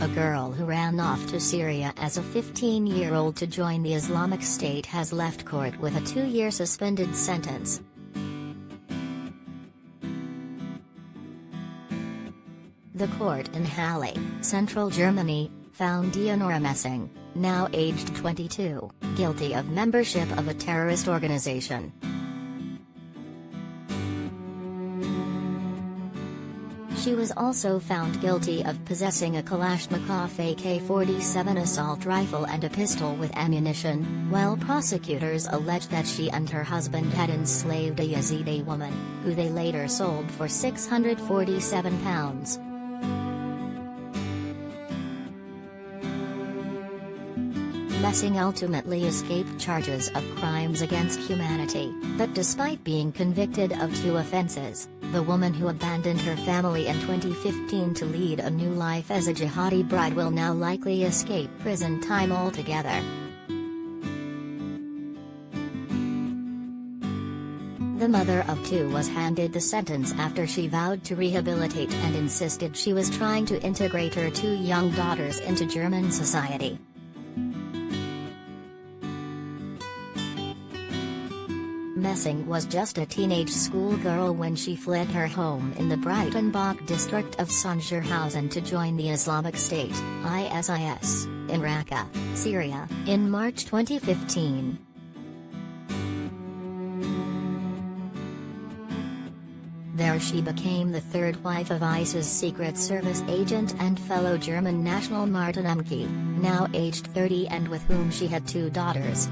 a girl who ran off to Syria as a 15-year-old to join the Islamic State, has left court with a 2-year suspended sentence. The court in Halle, central Germany, found Dianora Messing, now aged 22, guilty of membership of a terrorist organization. She was also found guilty of possessing a Kalashnikov AK-47 assault rifle and a pistol with ammunition, while prosecutors alleged that she and her husband had enslaved a Yazidi woman, who they later sold for £647. Messing ultimately escaped charges of crimes against humanity, but despite being convicted of 2 offenses, the woman who abandoned her family in 2015 to lead a new life as a jihadi bride will now likely escape prison time altogether. The mother of 2 was handed the sentence after she vowed to rehabilitate and insisted she was trying to integrate her 2 young daughters into German society. Messing was just a teenage schoolgirl when she fled her home in the Breitenbach district of Sondershausen to join the Islamic State (ISIS) in Raqqa, Syria, in March 2015. There she became the 3rd wife of ISIS Secret Service agent and fellow German national Martin Emke, now aged 30 and with whom she had 2 daughters.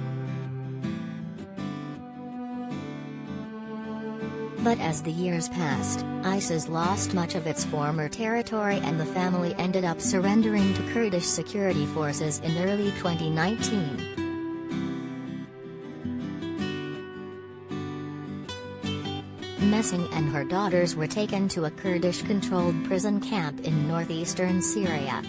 But as the years passed, ISIS lost much of its former territory and the family ended up surrendering to Kurdish security forces in early 2019. Messing and her daughters were taken to a Kurdish-controlled prison camp in northeastern Syria.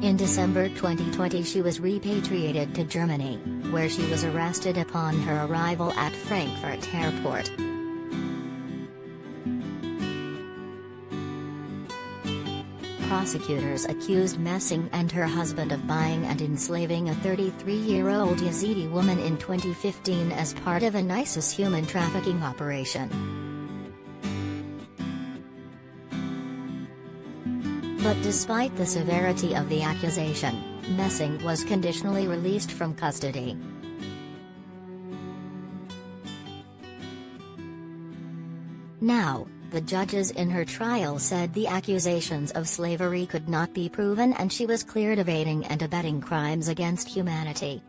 In December 2020 she was repatriated to Germany, where she was arrested upon her arrival at Frankfurt Airport. Prosecutors accused Messing and her husband of buying and enslaving a 33-year-old Yazidi woman in 2015 as part of an ISIS human trafficking operation. But despite the severity of the accusation, Messing was conditionally released from custody. Now, the judges in her trial said the accusations of slavery could not be proven and she was cleared of aiding and abetting crimes against humanity.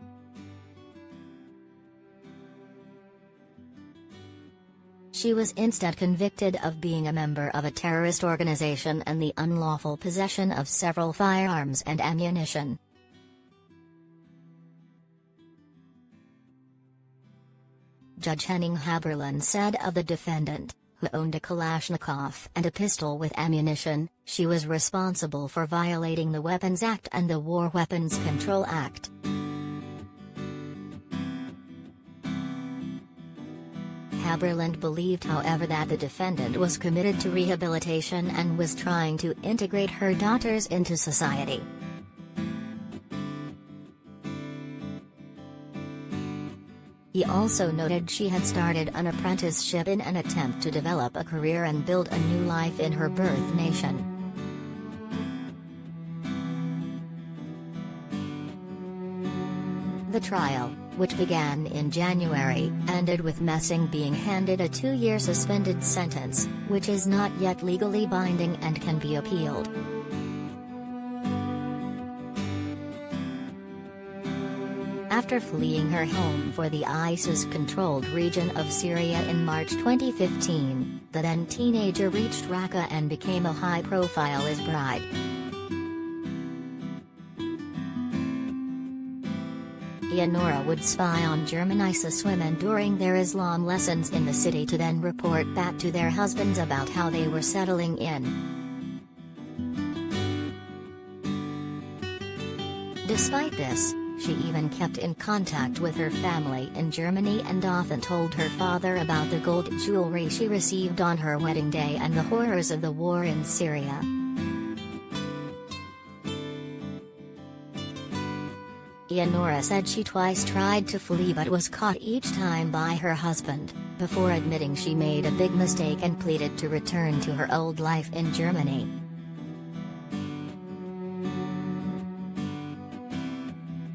She was instead convicted of being a member of a terrorist organization and the unlawful possession of several firearms and ammunition. Judge Henning Haberlin said of the defendant, who owned a Kalashnikov and a pistol with ammunition, she was responsible for violating the Weapons Act and the War Weapons Control Act. Haberlin believed, however, that the defendant was committed to rehabilitation and was trying to integrate her daughters into society. He also noted she had started an apprenticeship in an attempt to develop a career and build a new life in her birth nation. The trial, which began in January, ended with Messing being handed a 2-year suspended sentence, which is not yet legally binding and can be appealed. After fleeing her home for the ISIS-controlled region of Syria in March 2015, the then teenager reached Raqqa and became a high-profile IS bride. Dianora would spy on German ISIS women during their Islam lessons in the city to then report back to their husbands about how they were settling in. Despite this, She even kept in contact with her family in Germany and often told her father about the gold jewelry she received on her wedding day and the horrors of the war in Syria. Eleonora said she twice tried to flee but was caught each time by her husband, before admitting she made a big mistake and pleaded to return to her old life in Germany.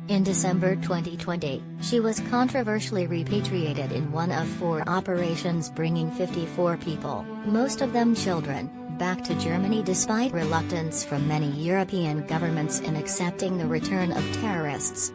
In December 2020, she was controversially repatriated in one of 4 operations bringing 54 people, most of them children, back to Germany despite reluctance from many European governments in accepting the return of terrorists.